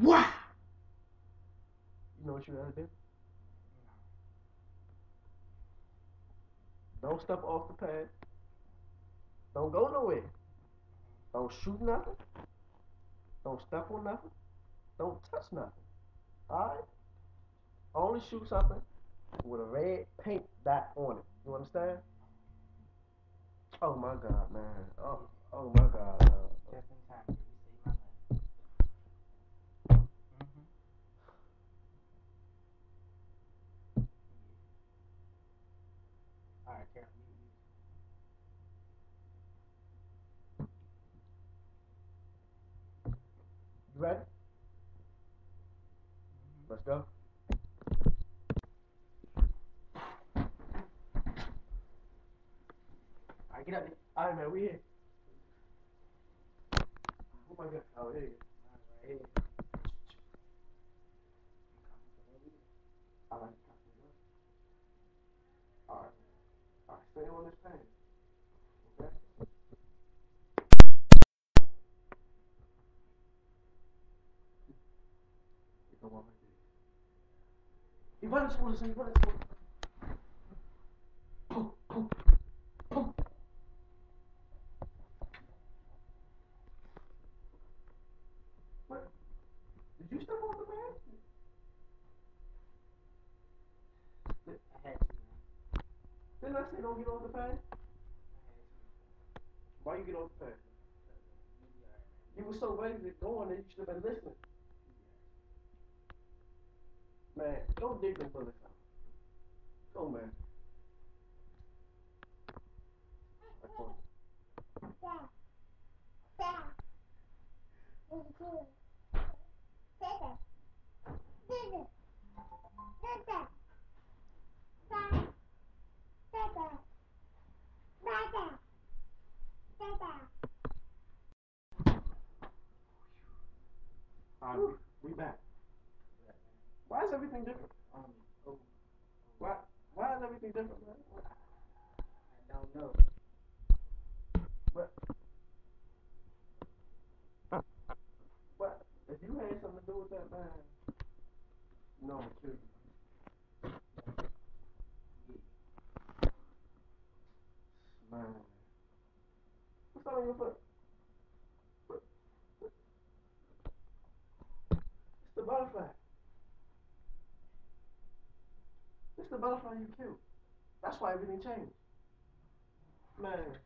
Wow! You know what you gotta do? Don't step off the pad. Don't go nowhere. Don't shoot nothing. Don't step on nothing. Don't touch nothing. Alright? Only shoot something with a red paint dot on it. You understand? Oh my god, man. Oh my god. Just in time, you saved my life. Alright, Carol, You ready? Let's go. Alright, get up, nigga. Alright, man, we here. Oh my god. Oh, here you go. Right here. I like it. Alright. Alright, stay on this page. Okay? You come on like this. You better school, son. You better school. Boom, boom, boom. What? Did you step on the pad? I had to, man. Didn't I say don't get on the pad? I had to. Why you get on the pad? You were so ready to go on that you should have been listening. Man, don't dig them bullets out. Go, man. Alright, we back. Why is everything different? Why is everything different, man? I don't know. What? If you had something to do with that, man, no, I'm kidding. Man. What's on your foot? It's the butterfly. It's the butterfly you killed. That's why everything changed. Man.